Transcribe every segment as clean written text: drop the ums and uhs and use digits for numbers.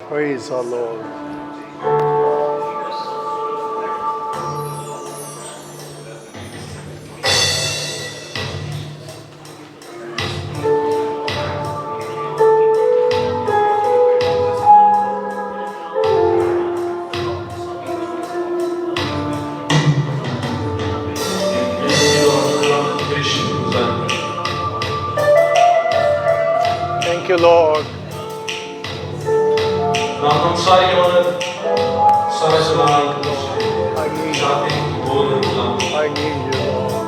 Praise our Lord. Thank you, Lord. हम सारी औरत सारे सलाम I need चाहते हैं कि बोल I need you, Lord.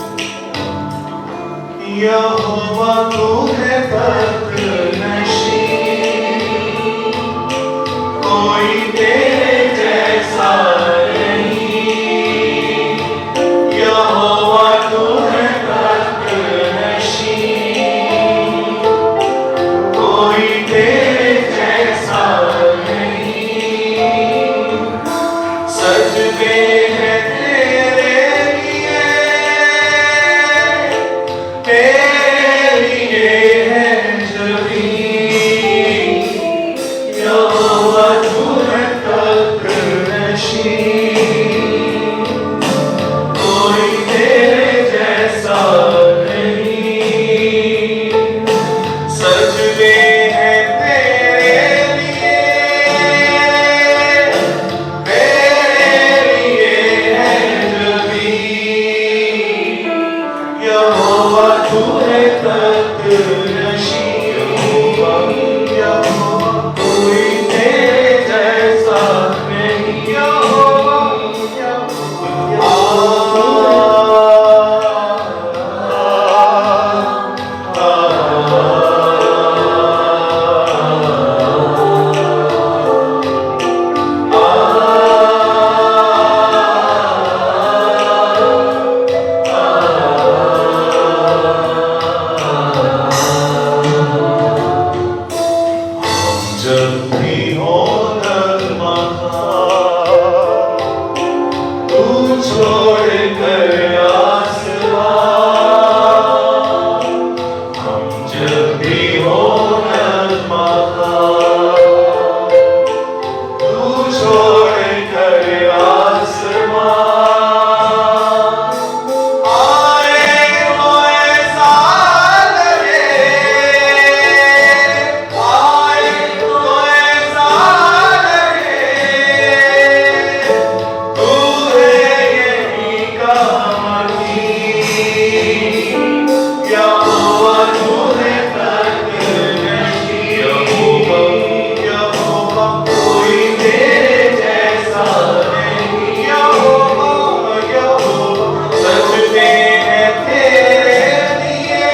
यहोवा तू है तख्तनशी कोई तेरे जैसा नहीं यहोवा तू है तख्तनशी कोई तेरे जैसा सजदे हैं तेरे लिए है ज़मीन यहोवा तू है तख्तनशी कोई तेरे जैसा नहीं सजदे हैं तेरे लिए यहोवा तू है तख्तनशी यहोवा कोई तेरे जैसा नहीं यहोवा जब भी हो तू छोड़ कर आसमां हम जब भी हो तू छोड़ कर आसमां आए हो ऐसा लगे आए हो ऐसा लगे तू है यही का मकीन यहोवा तू है तख्तनशी यहोवा कोई तेरे जैसा नहीं यहोवा सजदे हैं तेरे लिए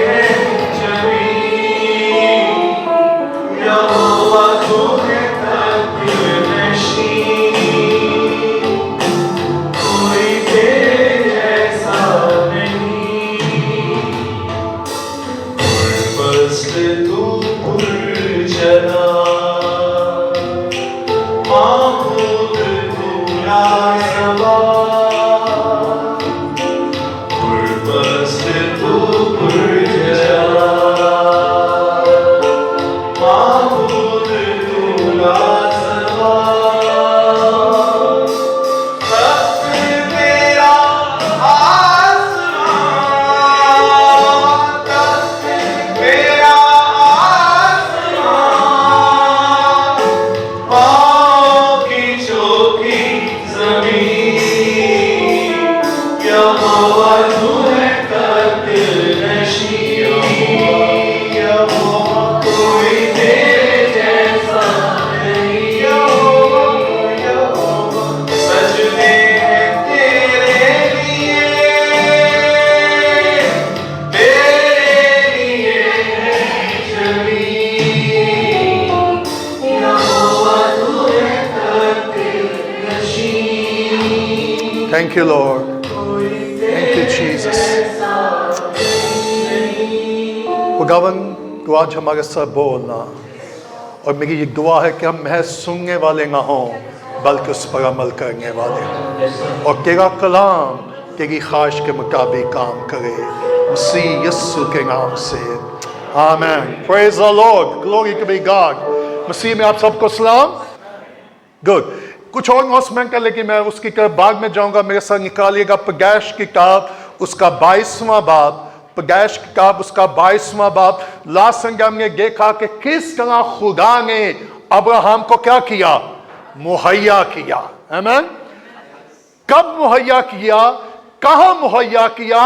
है ज़मीन यहोवा तू है तख्तनशी कोई तेरे जैसा नहीं बस तू पुरजना महमूद तू लाजवाब बस तू पुरजना महमूद तू लाजवाब तख्त तेरा आसमान तख्त तेरा आसमान पाँव की चौकी ज़मीन यहोवा तू है तख्तनशी यहोवा कोई तेरे जैसा नहीं यहोवा सजदे हैं तेरे लिए है ज़मीन यहोवा तू है तख्तनशी Thank you, Lord. Thank you, Jesus. खुदावन तू आज हमारे साथ बोलना और मेरी ये दुआ है कि हम महज सुनने वाले ना हों बल्कि उस पर अमल करने वाले हों और तेरा कलाम तेरी ख्वाहिश के मुताबिक काम करे मसीह यस्सु के नाम से Amen. Praise the Lord. Glory to be God. मसीह में आप सबको सलाम. Good. कुछ और announcement है लेकिन मैं उसकी तरफ बाद में जाऊंगा. मेरे साथ निकालिएगा पैदाइश की किताब उसका 22वां बाब. पैदाइश की किताब उसका 22वां बाब. लास्ट संडे हमने देखा कि किस तरह खुदा ने अब्राहम को क्या किया? मुहैया किया. आमीन. कब मुहैया किया, कहां मुहैया किया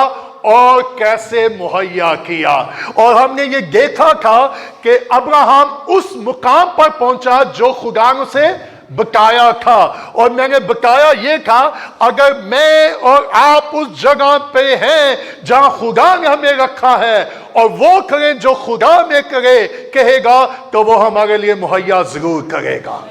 और कैसे मुहैया किया. और हमने ये देखा था कि अब्राहम उस मुकाम पर पहुंचा जो खुदा ने उसे बताया था. और मैंने बताया ये था अगर मैं और आप उस जगह पे हैं जहां खुदा ने हमें रखा है और वो करें जो खुदा में करे कहेगा तो वो हमारे लिए मुहैया जरूर करेगा.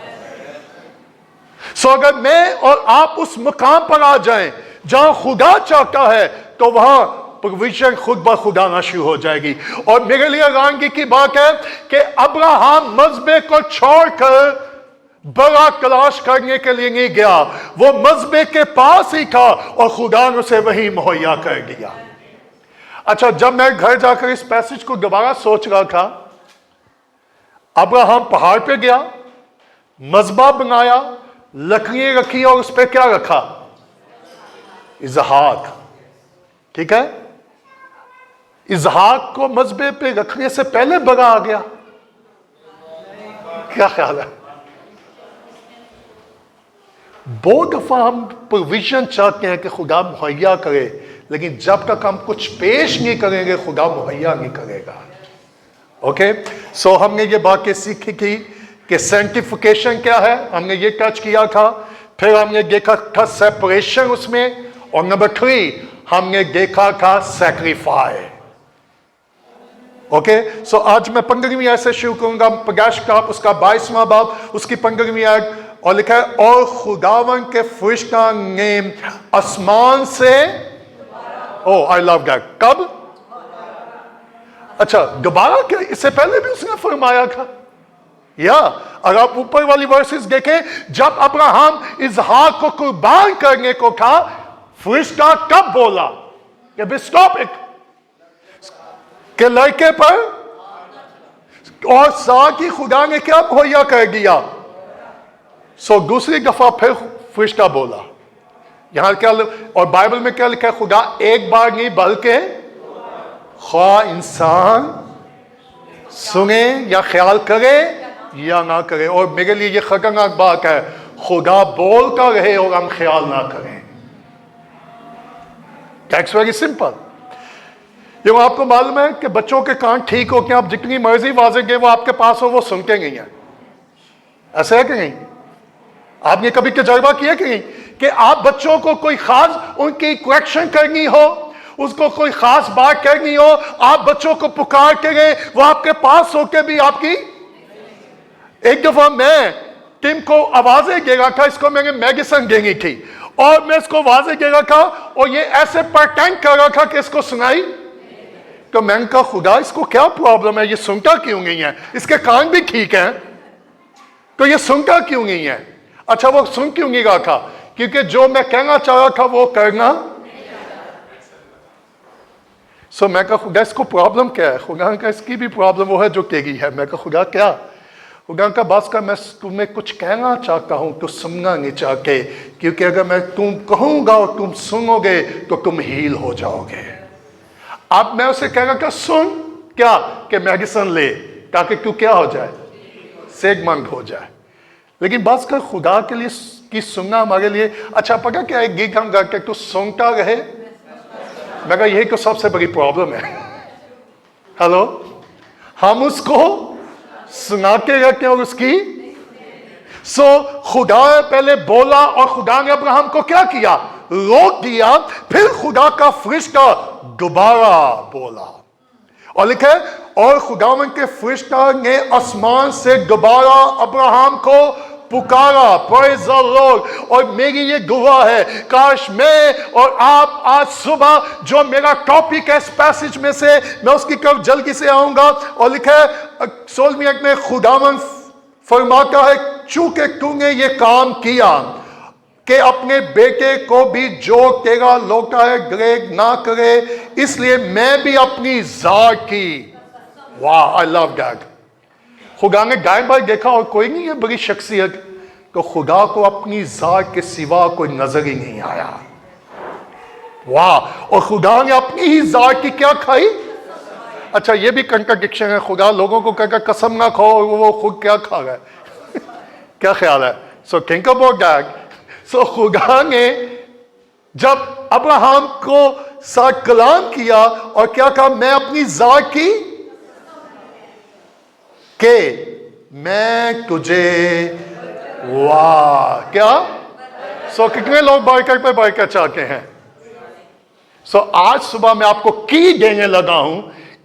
सो अगर मैं और आप उस मुकाम पर आ जाएं जहां खुदा चाहता है तो वहां प्रोविजन खुद ब खुद आना शुरू हो जाएगी. और मेरे लिए हैरानगी की बात है कि अब्राहम मजबे को छोड़कर बड़ा तलाश करने के लिए नहीं गया. वो मजबे के पास ही था और खुदा ने उसे वही मुहैया कर दिया. अच्छा, जब मैं घर जाकर इस पैसेज को दोबारा सोच रहा था, अब्राहम पहाड़ पे गया, मजबा बनाया, लकड़ियां रखी और उस पर क्या रखा? इजहाक. ठीक है. इजहाक को मजबे पे रखने से पहले बगा आ गया. क्या ख्याल है? बहुत दफा हम प्रोविजन चाहते हैं कि खुदा मुहैया करे, लेकिन जब तक हम कुछ पेश नहीं करेंगे खुदा मुहैया नहीं करेगा. ओके. सो हमने ये बातें सीखी थी कि सेंटिफिकेशन क्या है, हमने ये टच किया था. फिर हमने देखा था सेपरेशन उसमें. और नंबर 3 हमने देखा था सैक्रिफाई. ओके. सो आज मैं 15वीं आयत से शुरू करूंगा. पैदाइश का उसका 22वां बाब उसकी 15वीं आयत. और लिखा है और खुदावन के फरिश्ता ने आसमान से, ओ आई लव दैट. कब? अच्छा, दोबारा क्या? इससे पहले भी उसने फरमाया था. या अगर आप ऊपर वाली वर्सेस देखें, जब अब्राहम इजहाक को कुर्बान करने को था, फरिश्ता कब बोला कि स्टॉप इट, के लड़के पर, और साथ ही खुदा ने क्या मुहैया कर दिया. सो दूसरी दफा फिर फरिश्ता बोला. यहां क्या, और बाइबल में क्या लिखा है? खुदा एक बार नहीं बल्कि ख्वाह इंसान सुने या ख्याल करे या ना करे. और मेरे लिए ये खतरनाक बात है, खुदा बोलता रहे और हम ख्याल ना करें. That's very simple. ये आपको मालूम है कि बच्चों के कान ठीक हो के आप जितनी मर्जी वाजे गए वो आपके पास हो, वो सुनते नहीं है. ऐसा है कि नहीं? आपने कभी तजर्बा किया कि नहीं कि आप बच्चों को कोई खास उनकी करेक्शन करनी हो, उसको कोई खास बात करनी हो, आप बच्चों को पुकार के गए, वो आपके पास होके भी आपकी. एक दफा मैं टीम को आवाजें दे रहा था, इसको मैंने मेडिसिन देनी थी और मैं इसको आवाजें दे रहा था और ये ऐसे प्रटेंड कर रहा था कि इसको सुनाई. तो मैंने कहा खुदा इसको क्या प्रॉब्लम है, ये सुनता क्यों नहीं है? इसके कान भी ठीक हैं तो ये सुनता क्यों नहीं है? अच्छा, वो सुन क्यों नहीं रहा था? क्योंकि जो मैं कहना चाह रहा था वो करना. सो मैं कहा खुदा इसको प्रॉब्लम क्या है? खुदा का इसकी भी प्रॉब्लम वो है जो तेरी है. मैं कहा खुदा क्या? खुदा का बस का मैं तुम्हें कुछ कहना चाहता हूं तो सुनना नहीं चाहते, क्योंकि अगर मैं तुम कहूंगा और तुम सुनोगे तो तुम हील हो जाओगे. अब मैं उसे कह रहा था सुन क्या कि मेडिसिन ले ताकि तू क्या हो जाए, सेहतमंद हो जाए. लेकिन बस का खुदा के लिए की सुनना हमारे लिए. अच्छा, पता क्या एक गीत हम गाते तो सुनता रहे. मैं कहा यही तो सबसे बड़ी प्रॉब्लम है. हेलो, हम उसको सुनाते रहते हैं और उसकी. सो खुदा पहले बोला और खुदा ने अब्राहम को क्या किया? रोक दिया. फिर खुदा का फरिश्ता दोबारा बोला और लिखा है और खुदावन के फरिश्ता ने आसमान से दोबारा अब्राहम को पुकारा. Praise the Lord. और मेरी ये दुआ है, काश मैं और आप आज सुबह जो मेरा टॉपिक है इस पैसेज में से, मैं उसकी तरफ जल्दी से आऊंगा. और लिखा है 16वीं आयत में खुदावन फरमाता है चूंकि तूने ये काम किया कि अपने बेटे को भी जो तेरा लौटा है ग्रेग ना करे, इसलिए मैं भी अपनी जात की वाह, आई लव गॉड। खुदा ने दाएं बाएं देखा और कोई नहीं है बड़ी शख्सियत, तो खुदा को अपनी जात के सिवा कोई नजर ही नहीं आया। वाह, और खुदा ने अपनी ही जात की क्या खाई? अच्छा, ये भी कंट्राडिक्शन है, खुदा लोगों को कहकर कसम ना खाओ, वो खुद क्या खा रहा है? क्या ख्याल है? So think about that. So खुदा ने जब अब्राहम को साथ कलाम किया और क्या कहा? मैं अपनी जात की के मैं तुझे, वाह, क्या? सो कितने लोग बरकत पे बरकत चाहते हैं? सो आज सुबह मैं आपको की देने लगा हूं,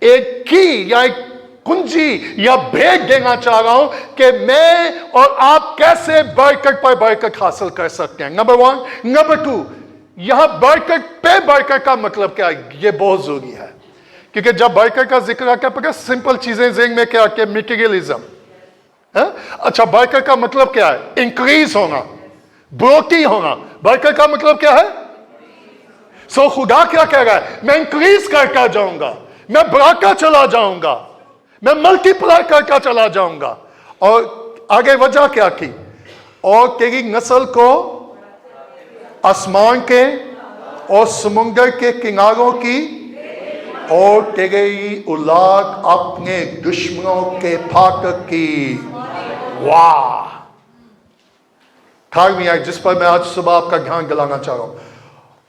एक की या एक कुंजी या भेद देना चाह रहा हूं कि मैं और आप कैसे बरकत पर बरकत हासिल कर सकते हैं। नंबर 1। नंबर 2, यहां बरकत पे बरकत का मतलब क्या है? ये बहुत जरूरी है, क्योंकि जब बरकत का जिक्र आता है, सिंपल चीजें ज़हन में क्या आती है? मटेरियलिज्म। अच्छा, बरकत का मतलब क्या है? इंक्रीज होना, बढ़ोतरी होना। बरकत का मतलब क्या है? सो खुदा क्या कह रहा है? मैं इंक्रीज करता जाऊंगा, मैं बढ़ाता चला जाऊंगा, मैं मल्टीप्लाई करता चला जाऊंगा। और आगे वजह क्या की? और तेरी नस्ल को आसमान के और समुंदर के किनारों की और तेरी औलाद अपने दुश्मनों के फाटक की। वाह, थारमिया जिस पर मैं आज सुबह आपका ध्यान दिलाना चाह रहा हूं।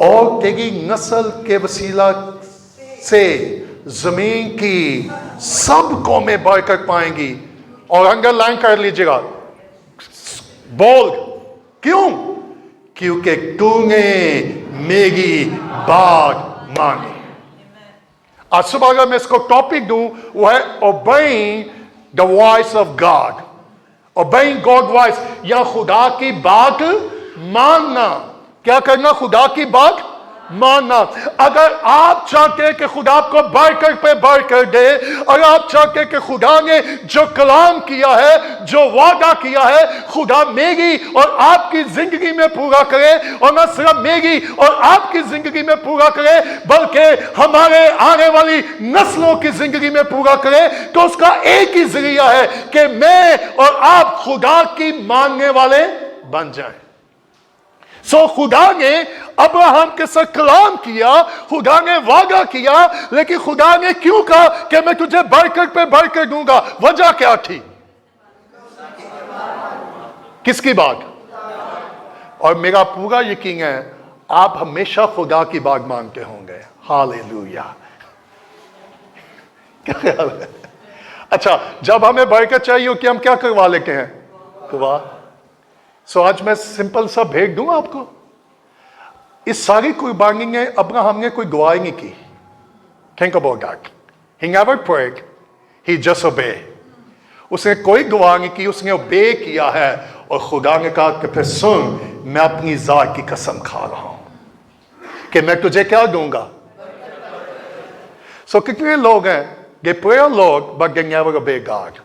और तेरी नस्ल के वसीला से जमीन की सब कौमें बरकत पाएंगी। और अंडरलाइन कर लीजिएगा, बोल, क्यों? क्योंकि तूने मेरी बात मानी। आज सुबह अगर मैं इसको टॉपिक दूं, वो है obeying the voice of God. Obeying God voice, या खुदा की बात मानना। क्या करना? खुदा की बात मानना। अगर आप चाहते हैं कि खुदा आपको बरकत पे बरकत दे, अगर आप चाहते हैं कि खुदा ने जो कलाम किया है, जो वादा किया है, खुदा मेरी और आपकी जिंदगी में पूरा करे, और न सिर्फ मेरी और आपकी जिंदगी में पूरा करे, बल्कि हमारे आने वाली नस्लों की जिंदगी में पूरा करे, तो उसका एक ही जरिया है कि मैं और आप खुदा की मानने वाले बन जाएं। सो खुदा ने अब्राहम के साथ कलाम किया, खुदा ने वादा किया, लेकिन खुदा ने क्यों कहा कि मैं तुझे बरकत पे बरकत दूंगा? वजह क्या थी? किसकी बात? और मेरा पूरा यकीन है आप हमेशा खुदा की बात मानते होंगे। हालेलुया। क्या ख्याल है? अच्छा, जब हमें बरकत चाहिए कि हम क्या करवा लेते हैं? दुआ। सो आज मैं सिंपल सा भेज दूं आपको। इस सारी कुर्बानी में अब्राहम ने कोई दुआ नहीं की। Think about that. He never prayed, he just obey. उसने कोई दुआ नहीं की, उसने ओबे किया है। और खुदा ने कहा कि फिर सुन, मैं अपनी जात की कसम खा रहा हूं कि मैं तुझे क्या दूंगा। सो कितने लोग हैं, they pray a lot but they never obey God.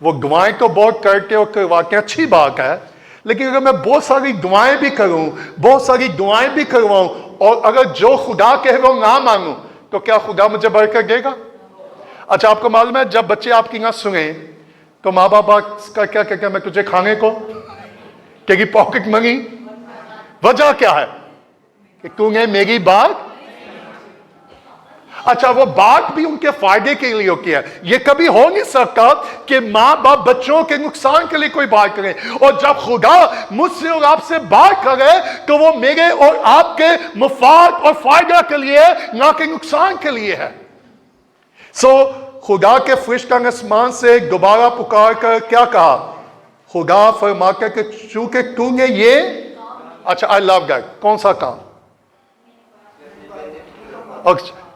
वो दुआएं तो बहुत करते और करवाते हैं, अच्छी बात है, लेकिन अगर मैं बहुत सारी दुआएं भी करूं, बहुत सारी दुआएं भी करवाऊं, और अगर जो खुदा कह रहा हूं ना मानूं, तो क्या खुदा मुझे बरकत देगा? अच्छा, आपको मालूम है जब बच्चे आपकी ना सुने तो माँ बाप का क्या कहते हैं? मैं तुझे खाने को, तेरी पॉकेट मनी। वजह क्या है? कि तूने मेरी बात। अच्छा, वो बात भी उनके फायदे के लिए होती है। ये कभी हो नहीं सकता कि माँ बाप बच्चों के नुकसान के लिए कोई बात करे। और जब खुदा मुझसे और आपसे बात करे तो वो मेरे और आपके मुफाद और फायदा के लिए, ना कि नुकसान के लिए है। सो खुदा के फरिश्ता ने आसमान से दोबारा पुकार कर क्या कहा? खुदा फरमाता कि चूंकि तूने ये, अच्छा, आई लव दैट। कौन सा काम?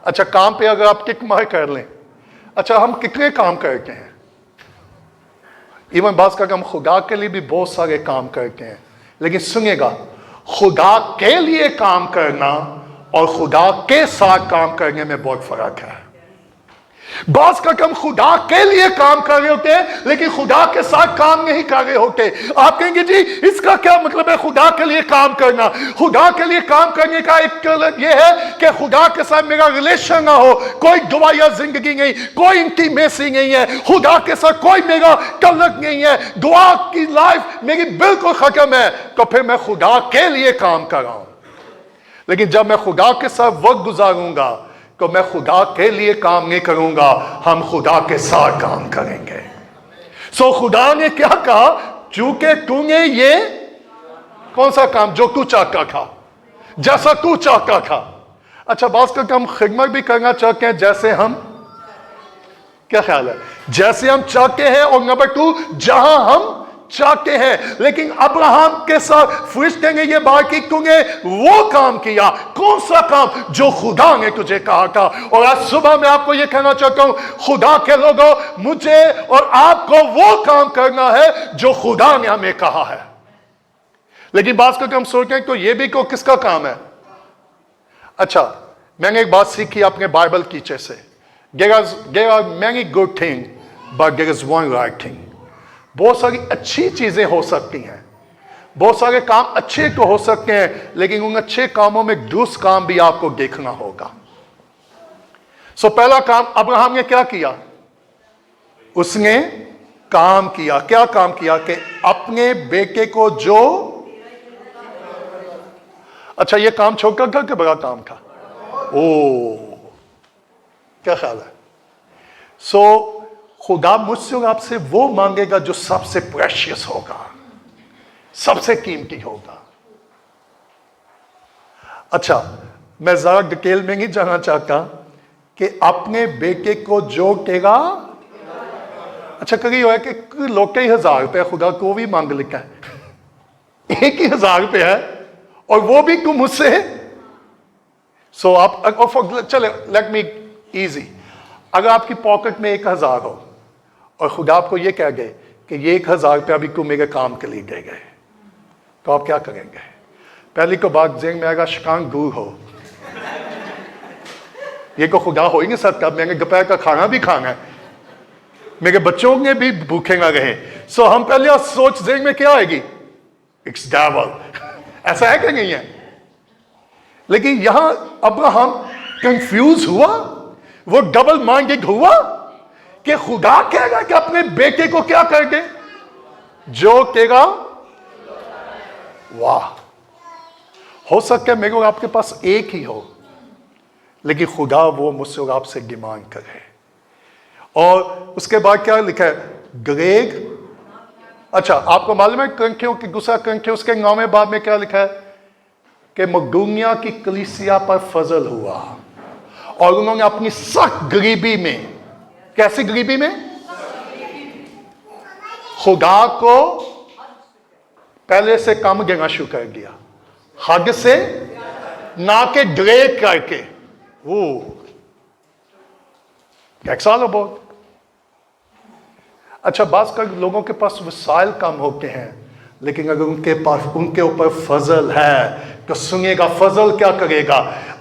अच्छा, काम पे अगर आप टिक मार कर लें। अच्छा, हम कितने काम करते हैं? इवन बात का हम खुदा के लिए भी बहुत सारे काम करते हैं, लेकिन सुनिएगा, खुदा के लिए काम करना और खुदा के साथ काम करने में बहुत फर्क है। बास का हम खुदा के लिए काम कर रहे होते हैं, लेकिन खुदा के साथ काम नहीं कर रहे होते। आप कहेंगे जी इसका क्या मतलब है खुदा के लिए काम करना? खुदा के लिए काम करने का एक ये है कि खुदा के साथ मेरा रिलेशन ना हो, कोई दुआया जिंदगी नहीं, कोई इंटीमेसी नहीं है, खुदा के साथ कोई मेरा तल्लुक नहीं है, दुआ की लाइफ मेरी बिल्कुल खत्म है, तो फिर मैं खुदा के लिए काम कर रहा हूं। लेकिन जब मैं खुदा के साथ वक्त गुजारूंगा तो मैं खुदा के लिए काम नहीं करूंगा, हम खुदा के साथ काम करेंगे। सो खुदा ने क्या कहा? चूंकि तूने ये कौन सा काम जो तू चाहता था, जैसा तू चाहता था। अच्छा, बात का हम खिदमत भी करना चाहते हैं जैसे हम, क्या ख्याल है, जैसे हम चाहते हैं, और नंबर 2 जहां हम चाहते हैं। लेकिन अब्राहम के साथ फरिश्ते ने ये बात की, तूने वो काम किया, कौन सा काम जो खुदा ने तुझे कहा था। और आज सुबह मैं आपको ये कहना चाहता हूं, खुदा के लोगों, मुझे और आपको वो काम करना है जो खुदा ने हमें कहा है। लेकिन बात करके हम सोचते हैं तो ये भी को किसका काम है? अच्छा, मैंने एक बात सीखी अपने बाइबल टीचर से, there are many good things but there is one right thing। बहुत सारी अच्छी चीजें हो सकती हैं, बहुत सारे काम अच्छे तो हो सकते हैं, लेकिन उन अच्छे कामों में दूसरा काम भी आपको देखना होगा। सो पहला काम अब्राहम ने क्या किया? उसने काम किया। क्या काम किया? कि अपने बेटे को जो, अच्छा ये काम छोटा था कि बड़ा काम था? ओ, क्या ख्याल है? सो खुदा मुझसे और आपसे वो मांगेगा जो सबसे प्रेशियस होगा, सबसे कीमती होगा। अच्छा, मैं जरा डिटेल में नहीं जाना चाहता कि अपने बेटे को जो देगा। अच्छा, कभी हो कि लोग कई 1000 रुपये खुदा को भी मांग लिखा है, एक ही 1000 रुपये है और वो भी तुम मुझसे। सो आप चले, लेट मी इजी, अगर आपकी पॉकेट में 1000 हो और खुदा आपको ये कह गए कि ये 1000 रुपया भी तुम मेरे काम के लिए दे गए, तो आप क्या करेंगे? पहली को बात जेंग में आएगा, शिकांग दूर हो, ये को खुदा हो ही नहीं सकता, मैंने दोपहर का खाना भी खाना है, मेरे बच्चों ने भी भूखे ना रहे। सो हम पहले सोच जेंग में क्या आएगी? It's devil. ऐसा है कि नहीं है? लेकिन यहां अब्राहम कंफ्यूज हुआ, वो डबल माइंडेड हुआ कि खुदा कहेगा कि अपने बेटे को क्या कर दे जो कहेगा। वाह, हो सकता है मेरे और आपके पास एक ही हो, लेकिन खुदा वो मुझसे और आपसे डिमांड करे। और उसके बाद क्या लिखा है? ग्रेग, अच्छा आपको मालूम है क्रंथियों की दूसरा क्रंथियों उसके 9वें बाब में क्या लिखा है? कि मकदूनिया की कलीसिया पर फजल हुआ और उन्होंने अपनी सख्त गरीबी में, कैसी गरीबी में, खुदा को पहले से कम देना शुरू कर दिया, हद से ना के ड्रेक करके। वो कैसा लो बहुत अच्छा, बात कर लोगों के पास वसाइल कम होते हैं, लेकिन अगर उनके पास उनके ऊपर फजल है तो सुनिएगा फजल क्या करेगा।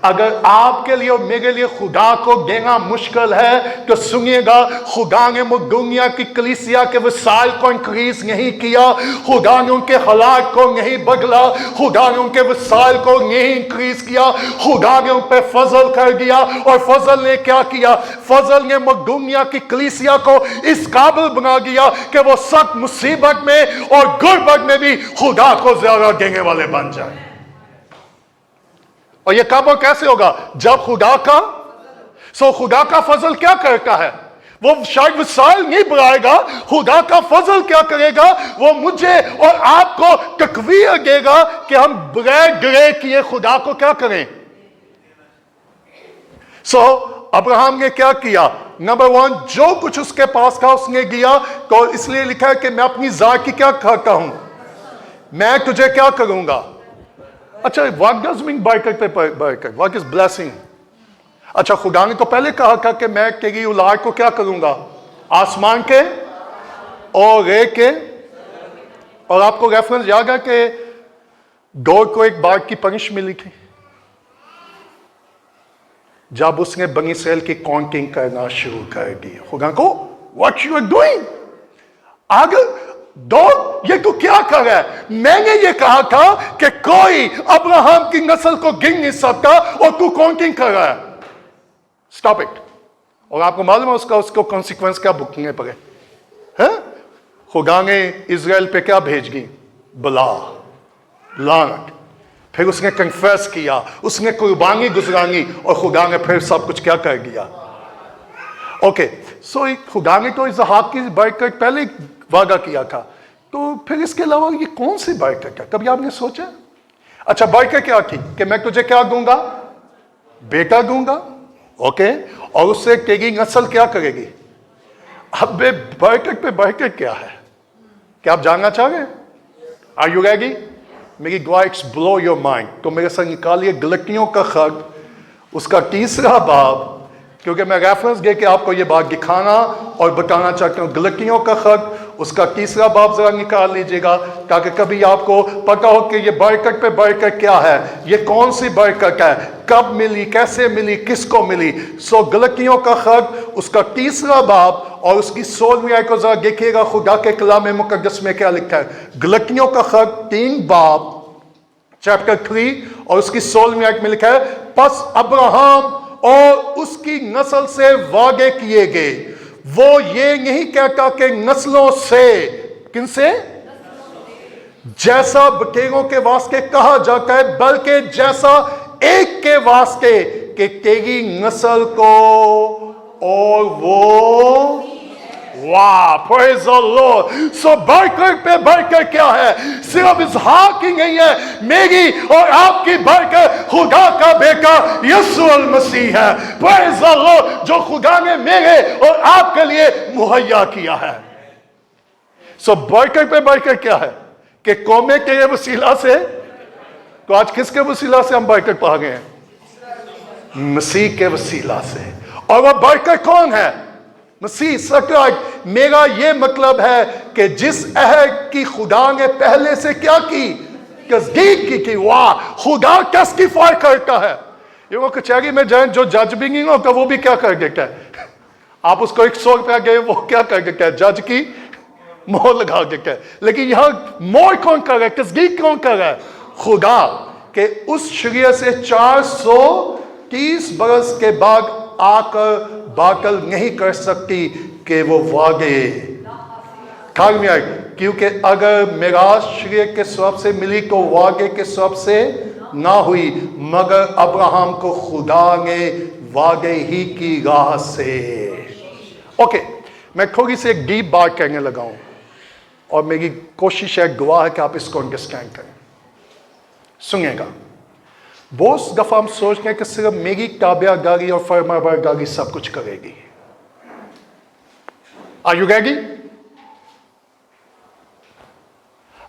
अगर आपके लिए और मेरे लिए खुदा को देना मुश्किल है तो सुनिएगा, खुदा ने दुनिया की कलीसिया के वसाइल को इंक्रीज नहीं किया, खुदा ने उनके हालात को नहीं बदला, खुदा ने उनके वसाइल को नहीं इंक्रीज किया, खुदा ने उन पर फजल कर दिया। और फजल ने क्या किया? फजल ने दुनिया की कलीसिया को इस काबिल बना दिया कि वो सख्त मुसीबत में और गुर्बत में भी खुदा को ज्यादा देने वाले बन जाए। और ये कब और कैसे होगा? जब खुदा का खुदा का फजल क्या करता है? वो शायद वसाइल नहीं बढ़ाएगा, खुदा का फजल क्या करेगा? वो मुझे और आपको तकवीर देगा कि हम बगैर डरे किए खुदा को क्या करें। अब्राहम ने क्या किया? नंबर 1, जो कुछ उसके पास था उसने दिया। तो इसलिए लिखा है कि मैं अपनी जात की क्या कहता हूं, मैं तुझे क्या करूंगा। अच्छा, what does mean बरकत पे बरकत? What is blessing? अच्छा, खुदा ने तो पहले कहा था कि मैं तेरी औलाद को क्या करूंगा, आसमान के और रे के। और आपको रेफरेंस याद है कि डोर को एक बाघ की पंच मिली थी, जब उसने बनी इसराइल की काउंटिंग करना शुरू कर दी। खुदा को व्हाट यू आर डूइंग, अगर दो ये तो क्या कर रहा है? मैंने ये कहा था कि कोई अब्राहम की नस्ल को गिन नहीं सकता और तू काउंटिंग कर रहा है। Stop it. और आपको मालूम है उसको कॉन्सिक्वेंस क्या भुगतने पड़े हैं? खुदा ने इजराइल पे क्या भेज गई? बला, लानत। फिर उसने कन्फेस किया, उसने कुर्बानी गुजरानी और खुदा ने फिर सब कुछ क्या कर दिया? ओके, सो खुदा ने तो इसहाक की बरकत पहले वादा किया था, तो फिर इसके अलावा ये कौन सी बरकत है? कभी आपने सोचा? अच्छा, बरकत क्या थी कि मैं तुझे क्या दूंगा? बेटा दूंगा। ओके, और उससे तेरी नस्ल क्या करेगी? अब बरकत पे बरकत क्या है? क्या आप जानना चाह रहे हैं? Are you ready? मेरी ग्वाइट्स ब्लो योर माइंड। तो मेरे साथ निकालिए गलतियों का खत, उसका 3रा बाब, क्योंकि मैं रेफरेंस दे के आपको ये बात दिखाना और बताना चाहता हूँ। गलतियों का खत, उसका 3रा बाब जरा निकाल लीजिएगा, ताकि कभी आपको पता हो कि ये बरकत पे बरकत क्या है, ये कौन सी बरकत है, कब मिली, कैसे मिली, किसको मिली। सो गलतियों का खत, उसका 3रा बाब और उसकी 16वीं आयत को जरा देखिएगा, खुदा के कलाम मुकद्दस में क्या लिखा है। गलतियों का खत 3 बाब चैप्टर 3 और उसकी 16वीं आयत में लिखा है, पस अब्राहम और उसकी नस्ल से वादे किए गए। वो ये नहीं कहता कि नस्लों से, किनसे? जैसा बटेरों के वास्ते कहा जाता है, बल्कि जैसा एक के वास्ते कि तेरी नस्ल को और वो। वाह, प्रेज द लॉर्ड। सो बरकत पे बरकत क्या है? सिर्फ इसहाक ही नहीं है, मेरी और आपकी बरकत खुदा का बेटा यीशु मसीह है। प्रेज द लॉर्ड, जो खुदा ने मेरे और आपके लिए मुहैया किया है। सो बरकत पे बरकत क्या है कि कौमे के वसीला से। तो आज किसके वसीला से हम बरकत पा गए हैं? मसीह के वसीला से। और वह बरकत कौन है? मसीह। सच मेरा ये मतलब है कि जिस अहद की खुदा ने पहले से क्या की, तस्दीक की। वाह, खुदा टेस्टिफाई करता है। ये वो कचहरी में जाए, जो जज भी नहीं होता वो भी क्या कर देता है? आप उसको 100 रुपया गए, वो क्या कर देता है? जज की मोहर लगा देता है। लेकिन यहां मोहर कौन कर रहा है? तस्दीक कौन कर रहा है? खुदा के उस शरीयत से 430 बरस के बाद आकर बातल नहीं कर सकती कि वो वादे कार में आई। क्योंकि अगर मेराज शरीयत के सबब से मिली तो वादे के सबब से ना हुई, मगर अब्राहम को खुदा ने वादे ही की राह से। ओके, मैं थोड़ी सी एक डीप बात कहने लगा हूं और मेरी कोशिश है, गवाह है कि आप इसको अंडरस्टैंड करें। सुनिएगा, बहुत दफा हम सोचते हैं कि सिर्फ मेरी ताबियादारी और फरमाबरदारी सब कुछ करेगी। Are you ready?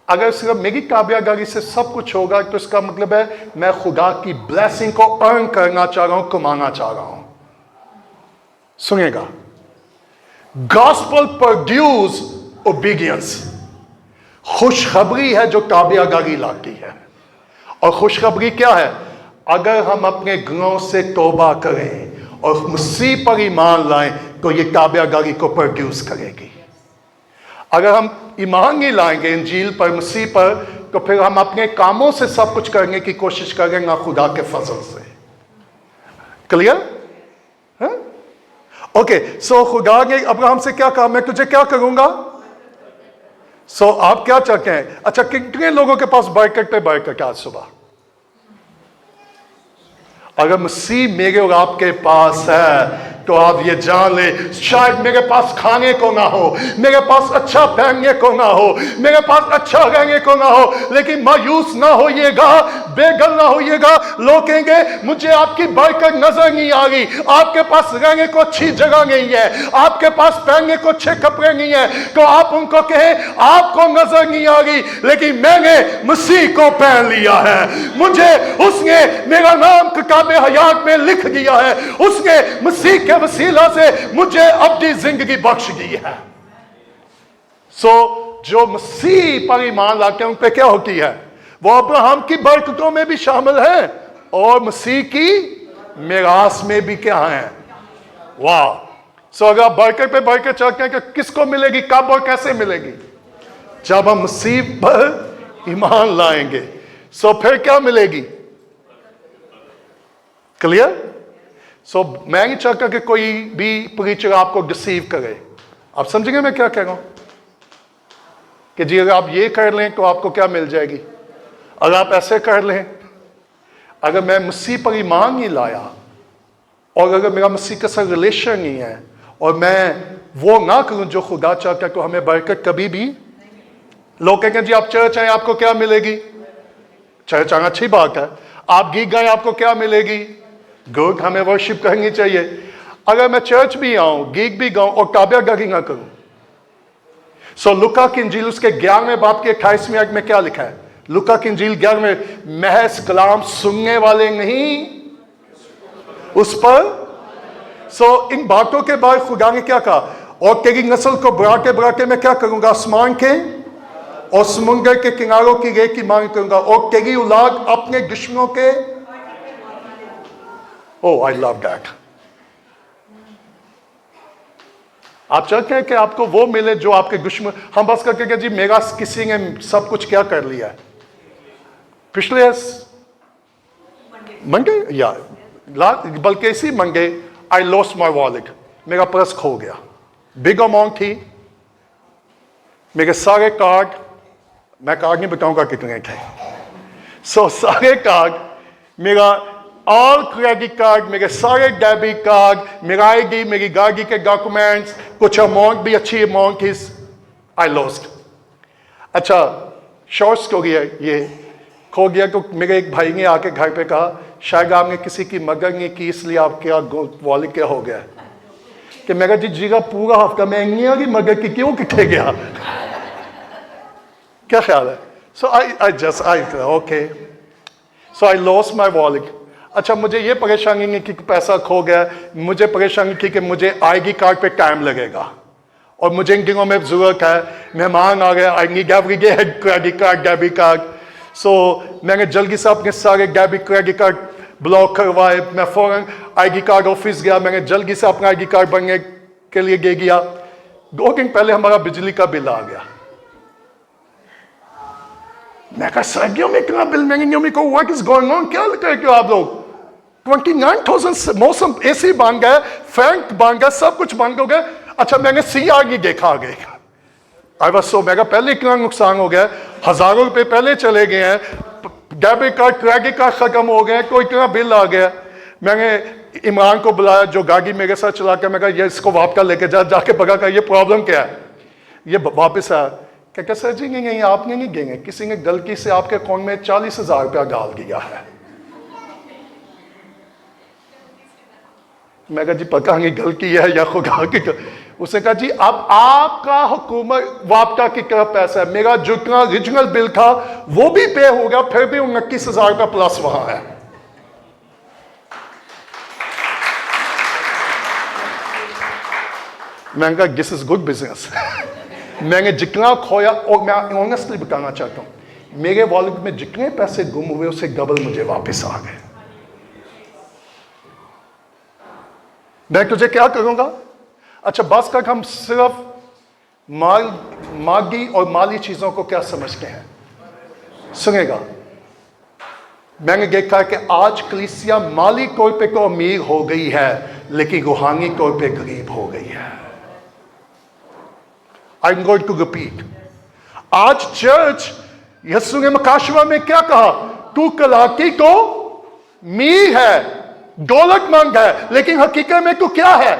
अगर सिर्फ मेरी ताबियादारी से सब कुछ होगा तो इसका मतलब है मैं खुदा की ब्लेसिंग को अर्न करना चाह रहा हूं, कमाना चाह रहा हूं। सुनिएगा, गॉस्पेल प्रोड्यूस ओबीडियंस। खुशखबरी है जो ताबियादारी लाती है। और खुशखबरी क्या है? अगर हम अपने गुनाहों से तौबा करें और मसीह पर ईमान लाएं तो ये ताबियादारी को प्रोड्यूस करेगी। अगर हम ईमान नहीं लाएंगे इंजील पर, मसीह पर, तो फिर हम अपने कामों से सब कुछ करने की कोशिश करेंगे, ना खुदा के फजल से। क्लियर? ओके, सो खुदा ने अब्राहम से क्या कहा? मैं तुझे क्या करूंगा? सो आप क्या चाहते हैं? अच्छा, कितने लोगों के पास बरकत पे बरकत आज सुबह? अगर मसीह मेरे और आपके पास है तो आप ये जान ले, शायद मेरे पास खाने को ना हो, मेरे पास अच्छा पहनने को ना हो, मेरे पास अच्छा रहने को ना हो, लेकिन मायूस ना होइएगा, बेगल ना होइएगा। लोग कहेंगे मुझे आपकी बरकत नजर नहीं आ रही, आपके पास रहने को अच्छी जगह नहीं है, आपके पास पहनने को अच्छे कपड़े नहीं है, तो आप उनको कहें आपको नजर नहीं आ रही, लेकिन मैंने मसीह को पहन लिया है, मुझे उसने मेरा नाम किताबे हयात में लिख दिया है, उसने मसीह के वसीला से मुझे अपनी जिंदगी बख्श दी है। सो जो मसीह पर ईमान लाते हैं उन पे क्या होती है? वो अब्राहम की बरकतों में भी शामिल है और मसीह की میراث میں بھی کیا ہیں؟ واہ. سو اگر آپ برکت پہ برکت چاہتے ہیں کہ کس کو ملے گی، کب اور کیسے ملے گی؟ جب ہم مسیح پر ایمان لائیں گے. سو پھر کیا ملے گی؟ کلیئر؟ سو میں نہیں چاہتا کہ کوئی بھی پریچر آپ کو ڈسیو کرے. آپ سمجھیں گے میں کیا کہہ رہا ہوں؟ کہ جی اگر آپ یہ کر لیں تو آپ کو کیا مل جائے گی، اگر آپ ایسے کر لیں. اگر میں مسیح پر ایمان نہیں لایا اور اگر میرا مسیح کے ساتھ ریلیشن نہیں ہے اور میں وہ نہ کروں جو خدا چاہتا ہے تو ہمیں برکت کبھی بھی. لوگ کہیں گے جی آپ چرچ آئیں آپ کو کیا ملے گی؟ چرچ آنا اچھی بات ہے. آپ گیت گائیں آپ کو کیا ملے گی؟ گڈ. ہمیں ورشپ کرنی چاہیے. اگر میں چرچ بھی آؤں، گیت بھی گاؤں اور تابعہ داری نہ کروں. سو لوکا کی انجیل اس کے 11ویں باب کے 28ویں آیت میں کیا لکھا ہے؟ لوکا کی انجیل 11 محض کلام سننے والے نہیں اس پر. سو ان باتوں کے بعد خدا نے کیا کہا؟ اور تیری نسل کو بڑھاتے بڑھاتے میں کیا کروں گا؟ آسمان کے اور سمندر کے کناروں کی ریت کی مانگ کروں گا اور تیری اولاد اپنے دشمنوں کے. Oh, I love that. آپ چاہتے ہیں کہ آپ کو وہ ملے جو آپ کے دشمن. ہم بس کہتے ہیں کہ جی میرا کسی نے سب کچھ کیا کر لیا ہے. پچھلے منڈے یا بلکہ اسی Monday I lost my wallet. میرا پرس کھو گیا. بگ اماؤنٹ تھی. میرے سارے کارڈ، میں کارڈ نہیں بتاؤں گا کتنے تھے. سو سارے کارڈ، میرا آل کریڈٹ کارڈ، میرے سارے ڈیبٹ کارڈ، میرا آئی ڈی، میری گاڑی کے ڈاکومنٹس، کچھ اماؤنٹ بھی اچھی اماؤنٹ تھی. آئی لاسٹ. اچھا شارٹ اسٹوری ہے یہ. کھو گیا تو میرے ایک بھائی نے آ کے گھر پہ کہا شاید آپ نے کسی کی مدد نہیں کی اس لیے آپ کے والد کیا ہو گیا. کہ میں کہا جی کا پورا ہفتہ میں انگلیاں کی مدد کی کیوں کٹھے گیا. کیا خیال ہے؟ So okay. So I lost my wallet. اچھا مجھے یہ پریشانی نہیں کہ پیسہ کھو گیا، مجھے پریشانی تھی کہ مجھے آئی ڈی کارڈ پہ ٹائم لگے گا اور مجھے ان دنوں میں ضرورت ہے. مہمان آ گیا، I need every day credit card debit card. So میں نے جلدی سے اپنے سارے ڈیبٹ کریڈٹ کارڈ بلاک کروائے. میں فوراً آئی ڈی کارڈ آفس گیا. میں نے جلدی سے اپنا آئی ڈی کارڈ بننے کے لیے دے گیا. 2 دن پہلے ہمارا بجلی کا بل آ گیا. میں کہا سردیوں میں اتنا بل میں کو واٹ از گوئنگ آن، کیا کر کے آپ لوگ 29,000 موسم اے سی بن گئے، فین بن گئے، سب کچھ بند ہو گئے. اچھا میں نے سی آر نہیں دیکھا آگے. میں کہا پہلے اتنا نقصان ہو گیا، ہزاروں روپے پہلے چلے گئے ہیں، ڈیبٹ کارڈ کریڈٹ کارڈ ختم ہو گئے، کوئی اتنا بل آ گیا. میں نے عمران کو بلایا جو گاڑی میرے ساتھ چلا کے. میں کہا یہ اس کو واپس لے کے جا کے پکا کر یہ پرابلم کیا ہے. یہ واپس آیا کہ سر جی نہیں آپ نے نہیں گئے، کسی نے غلطی سے آپ کے اکاؤنٹ میں 40,000 روپیہ ڈال دیا ہے. میں کہا جی پتہ نہیں غلطی ہے یا خدا کی. اس نے کہا جی اب آپ کا حکومت واپٹا کی طرف پیسہ ہے، میرا جتنا ریجنل بل تھا وہ بھی پے ہو گیا، پھر بھی 29,000 کا پلس وہاں ہے. میں نے کہا دس از گڈ بزنس. میں نے جتنا کھویا، اور میں آنیسٹلی بتانا چاہتا ہوں میرے والد میں جتنے پیسے گم ہوئے اسے ڈبل مجھے واپس آ گئے. میں تجھے کیا کروں گا؟ اچھا بس تک ہم صرف مادی اور مالی چیزوں کو کیا سمجھتے ہیں. سنے گا میں نے دیکھا کہ آج کلیسیا مالی طور پہ تو امیر ہو گئی ہے لیکن روحانی طور پہ غریب ہو گئی ہے. I'm going to repeat. آج چرچ یسوع نے مکاشفہ میں کیا کہا؟ تو کلاکی تو امیر ہے، دولت مند ہے، لیکن حقیقت میں تو کیا ہے؟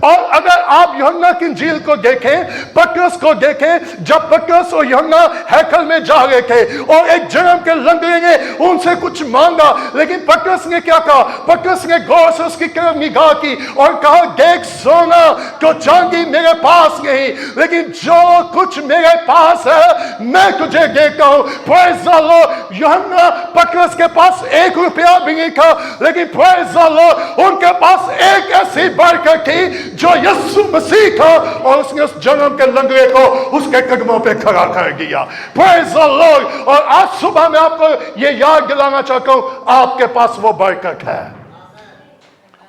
اور اگر آپ یوحنا کی انجیل کو دیکھیں، پطرس کو دیکھیں، جب پطرس اور یوحنا ہیکل میں جا رہے تھے اور ایک جرم کے لنگڑے نے ان سے کچھ مانگا، لیکن پطرس نے کیا کہا؟ پطرس نے غور سے اس کی طرف نگاہ کی اور کہا دیکھ سونا تو چاندی میرے پاس نہیں، لیکن جو کچھ میرے پاس ہے میں تجھے دیتا ہوں. پریز دی لارڈ. یوحنا پطرس کے پاس 1 روپیہ بھی نہیں تھا، لیکن پریز دی لارڈ ان کے پاس ایک ایسی برکت تھی जो यीशु मसीह था और उसने उस जन्म के लंगड़े को उसके कदमों पे खड़ा कर दिया। Praise the Lord. और आज सुबह मैं आपको ये याद दिलाना चाहता हूं, आपके पास वो बरकत है।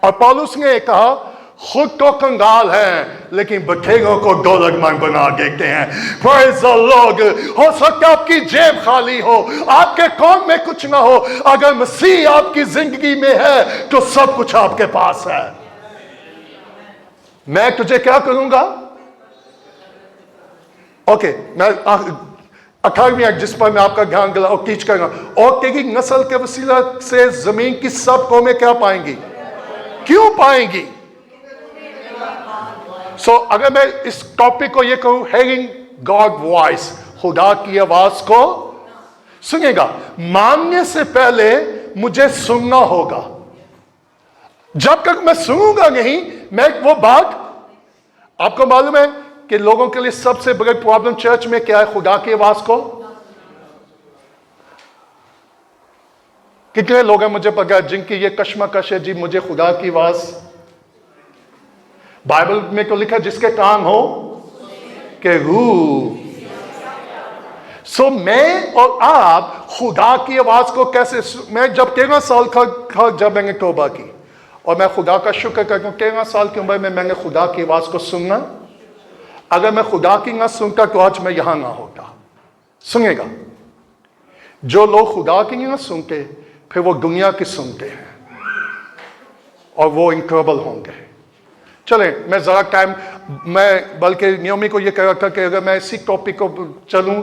और पौलुस ने कहा, खुद तो कंगाल हैं लेकिन बखेरों को दौलतमंद बना देते हैं। Praise the Lord. हो सकता है आपकी जेब खाली हो, आपके कौम में कुछ ना हो, अगर मसीह आपकी जिंदगी में है तो सब कुछ आपके पास है। मैं तुझे क्या करूंगा? ओके, मैं 18वीं जिस पर मैं आपका ध्यान दिला और टीच करूंगा। और तेरी नस्ल के वसीला से जमीन की सब कौमें क्या पाएंगी? क्यों पाएंगी? अगर मैं इस टॉपिक को ये कहूं, हेयरिंग गॉड वॉइस, खुदा की आवाज को सुनेगा। मानने से पहले मुझे सुनना होगा। जब तक मैं सुनूंगा नहीं, मैं वो बात, आपको मालूम है कि लोगों के लिए सबसे बड़ी प्रॉब्लम चर्च में क्या है? खुदा की आवाज को। कितने लोग हैं मुझे पता जिनकी ये कश्मकश है, जी मुझे खुदा की आवाज। बाइबल में तो लिखा जिसके कान हो के रूह। मैं और आप खुदा की आवाज को कैसे, मैं जब 13 साल का जब मैंने तौबा की, और मैं खुदा का शुक्र करता हूं 13 साल की उम्र में मैंने खुदा की आवाज को सुनना। अगर मैं खुदा की ना सुनता तो आज मैं यहां ना होता। सुनेगा, जो लोग खुदा की ना सुनते फिर वो दुनिया की सुनते हैं और वो इनक्रेडिबल होंगे। चलें, मैं जरा टाइम, मैं बल्कि नियमी को ये कह रहा था कि अगर मैं इसी टॉपिक को चलूं,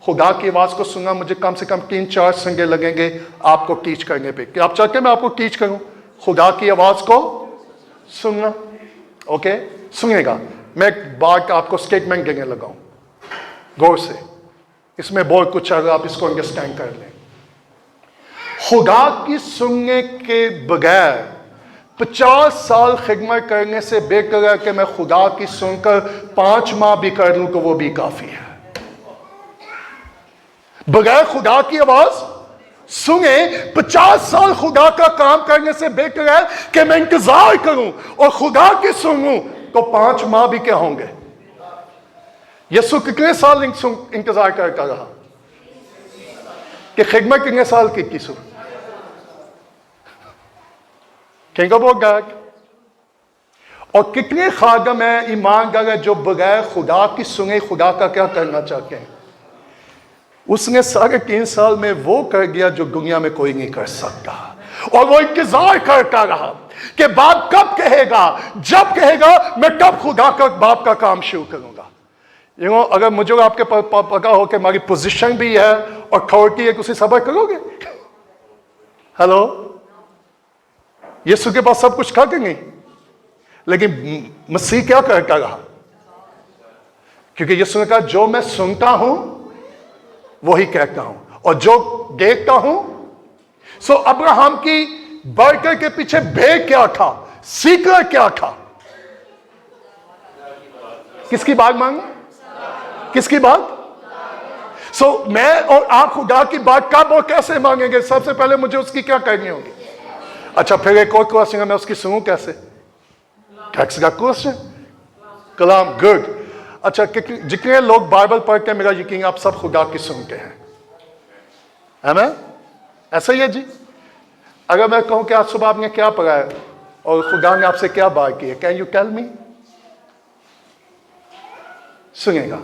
खुदा की आवाज को सुनना, मुझे कम से कम 3-4 संडे लगेंगे आपको टीच करने पे। कि आप चाहते हैं मैं आपको टीच करूं खुदा की आवाज को सुनना? ओके, सुनिएगा। मैं एक बात आपको स्टेटमेंट देने लगा हूं, गौर से। इसमें बहुत कुछ है, अगर आप इसको अंडरस्टैंड कर लें। खुदा की सुनने के बगैर 50 साल खिदमत करने से बेहतर है कि मैं खुदा की सुनकर 5 माह भी कर लूं तो वो भी काफी है। बगैर खुदा की आवाज सुने 50 साल खुदा का काम करने से बेहतर है कि मैं इंतजार करूं और खुदा की सुनूं तो 5 माह भी क्या होंगे। यीशु कितने साल इंतजार करता रहा? कि खिदमत कितने साल की सुन? Think about that. और कितने खादम है, ईमानदार है, जो बगैर खुदा की सुने खुदा का क्या करना चाहते हैं। उसने 3.5 साल में वो कर दिया जो दुनिया में कोई नहीं कर सकता। और वो इंतजार करता रहा कि बाप कब कहेगा, जब कहेगा मैं तब खुदा का बाप का काम शुरू करूंगा। अगर मुझे आपके पता हो कि हमारी पोजीशन भी है और अथॉरिटी है, उसे सबर करोगे? हेलो, यीशु के पास सब कुछ था कि नहीं? लेकिन मसीह क्या करता रहा? क्योंकि यीशु ने कहा जो मैं सुनता हूं वही कहता हूं और जो देखता हूं। अब्राहम की बरकत के पीछे भेद क्या था? सीक्रेट क्या था? किसकी बात मांगे? किसकी बात? मैं और आप खुदा की बात कब और कैसे मांगेंगे? सबसे पहले मुझे उसकी क्या करनी होगी? अच्छा, फिर एक और क्वेश्चन है, मैं उसकी सुनूं कैसे? टैक्स का क्वेश्चन, कलाम, गुड। अच्छा, जितने लोग बाइबल पढ़ते हैं, मेरा यकीन आप सब खुदा की सुनते हैं, है ना? ऐसा ही है जी। अगर मैं कहूं कि आज सुबह आपने क्या पढ़ा है और खुदा ने आपसे क्या बात की है, कैन यू टेल मी? सुनिएगा,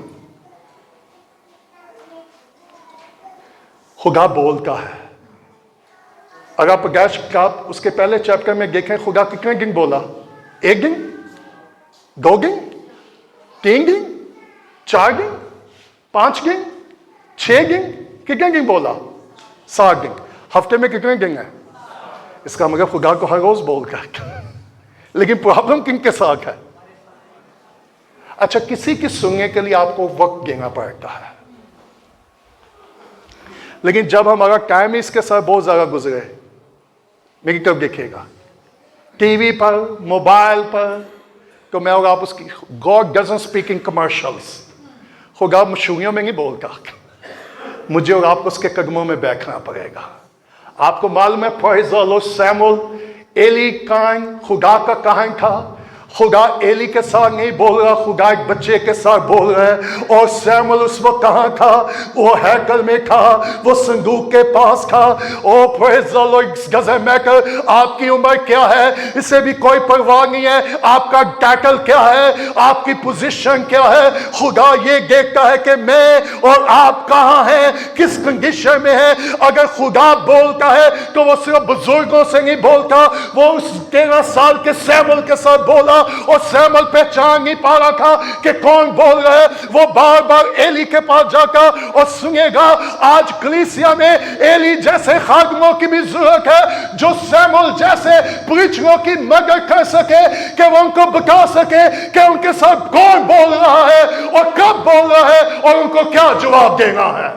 खुदा बोलता है। अगर आप गैस का उसके पहले चैप्टर में देखें, खुदा कितने दिन बोला? 1 दिन, 2 दिन, 3 दिन, 4 दिन, 5 दिन, 6 दिन, कितने दिन बोला? 7 दिन। हफ्ते में कितने दिन है? इसका मतलब खुदा को हर रोज बोलता है। लेकिन प्रॉब्लम किनके साथ है? अच्छा, किसी की सुनने के लिए आपको वक्त देना पड़ता है, लेकिन जब हमारा टाइम ही इसके साथ बहुत ज्यादा गुजरे, मेरी कब देखेगा टीवी पर, मोबाइल पर, तो मैं और आप उसकी, God doesn't speak in commercials. खुदा मशहूरियों में नहीं बोलता, मुझे और आपको उसके कदमों में बैठना पड़ेगा। आपको मालूम है, फॉर एग्जाम्पल सैमुअल, एली काइन खुदा का काइन था। खुदा एली के साथ नहीं बोल रहा, खुदा एक बच्चे के साथ बोल रहा है। और सैमुअल उस वक्त कहाँ था? वो हैकल में था, वो संदूक के पास था। ओ प्रेज़ द लॉर्ड। गज़े में कर, आपकी उम्र क्या है इससे भी कोई परवाह नहीं है, आपका टाइटल क्या है, आपकी पोजीशन क्या है। खुदा ये देखता है कि मैं और आप कहाँ हैं, किस कंडीशन में है। अगर खुदा बोलता है तो वो सिर्फ बुजुर्गों से नहीं बोलता, वो उस 13 साल के सैमुअल के साथ बोला और सैमुअल पहचान नहीं पा रहा था कि कौन बोल रहा है। वो बार बार एली के पास जाकर और सुनेगा। आज कलीसिया में एली जैसे खादमों की भी जरूरत है, जो सैमुअल जैसे प्रीचरों की मदद कर सके, कि वो उनको बता सके कि उनके साथ कौन बोल रहा है और कब बोल रहा है और उनको क्या जवाब देना है।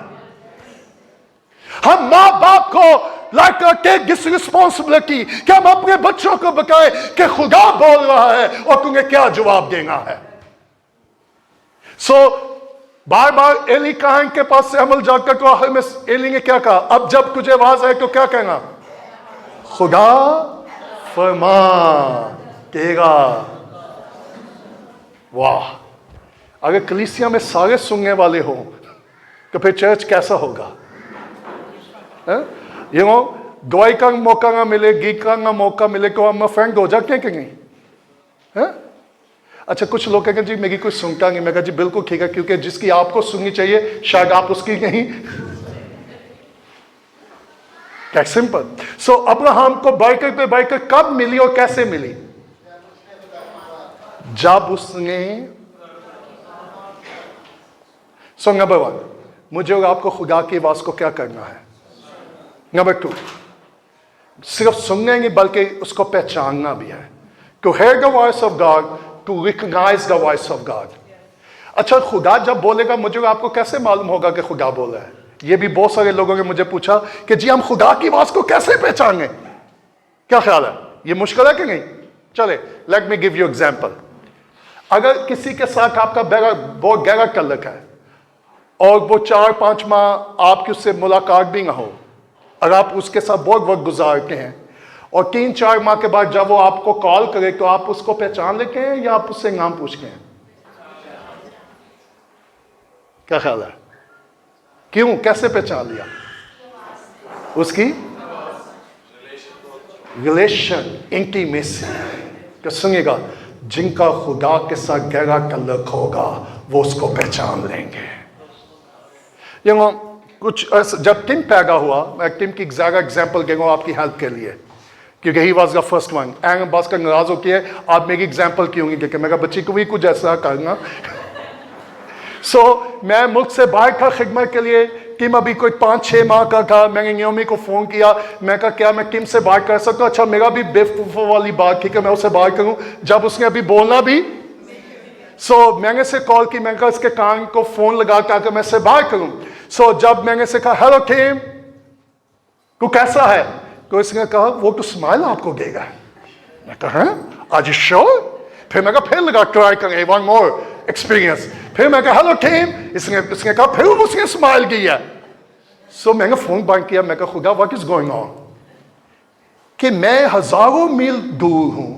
हम माँ बाप को like take this responsibility कि हम अपने बच्चों को बताएं कि खुदा बोल रहा है और तुम्हें क्या जवाब देना है। बार बार एली काहन के पास से अमल जाकर तो आखिर में एली ने क्या कहा? अब जब तुझे आवाज आए तो क्या कहना? खुदा फरमा देगा। वाह! अगर कलीसिया में सारे सुनने वाले हो तो फिर चर्च कैसा होगा? गवाही का मौका ना मिले, गीत का ना मौका मिले तो हम फ्रेंड हो जाते हैं कि नहीं? अच्छा, कुछ लोग कहेंगे जी मेरी कुछ सुनता नहीं। मैं कहा जी बिल्कुल ठीक है, क्योंकि जिसकी आपको सुननी चाहिए शायद आप उसकी नहीं। क्या सिंपल। अब्राहम को बरकत पे बरकत कब मिली और कैसे मिली? जब उसने नंबर 1, मुझे और आपको खुदा की आवाज को क्या करना है? नंबर 2, सिर्फ सुनना नहीं बल्कि उसको पहचानना भी है। To hear the voice of God, to recognise the voice of God. अच्छा, खुदा जब बोलेगा मुझे आपको कैसे मालूम होगा कि खुदा बोला है? ये भी बहुत सारे लोगों ने मुझे पूछा कि जी हम खुदा की आवाज को कैसे पहचाने? क्या ख्याल है, ये मुश्किल है कि नहीं? चले, let me give you example. अगर किसी के साथ आपका बहुत गहरा ताल्लुक है और वो 4-5 माह आपकी उससे मुलाकात भी ना हो और आप उसके साथ बहुत वक्त गुजारते हैं और 3-4 माह के बाद जब वो आपको कॉल करे तो आप उसको पहचान लेते हैं या आप उससे नाम पूछते हैं? क्या ख्याल है? क्यों, कैसे पहचान लिया? उसकी रिलेशन, इंटीमेसी। तो सुनिएगा, जिनका खुदा के साथ गहरा ताल्लुक होगा वो उसको पहचान लेंगे। कुछ जब टिम पैदा हुआ, मैं टिम की ज़्यादा एग्जाम्पल दूंगा आपकी हेल्प के लिए, क्योंकि he was the first one. And बस का नाराज होती है आप मेरी एग्जाम्पल क्यों नहीं देते? मैं बच्ची को भी कुछ ऐसा करना। मैं मुल्क से बाहर था खिदमत के लिए। टिम अभी कोई 5-6 माह का था। मैंने नियोमी को फ़ोन किया, मैं कहा क्या मैं टिम से बात कर सकता हूँ? अच्छा, मेरा भी बेवकूफ़ों वाली बात थी कि मैं उससे बात करूँ जब उसने अभी बोलना भी। मैंने से कॉल की, मैंने कहा इसके कान को फ़ोन लगा ताकि मैं इससे बात करूँ। जब मैंने से कहा हेलो टिम, तू कैसा है? तो इसने कहा वो तो स्माइल आपको देगा। मैं कहा आज श्योर? फिर मैं कहा फिर लगा ट्राई करेंगे, वन मोर एक्सपीरियंस। फिर मैं कहा हेलो टीम, इसने कहा फिर उसने स्माइल किया। मैंने फोन बंद किया। मैं कहा खुदा व्हाट इज गोइंग ऑन? कि मैं हजारों मील दूर हूं,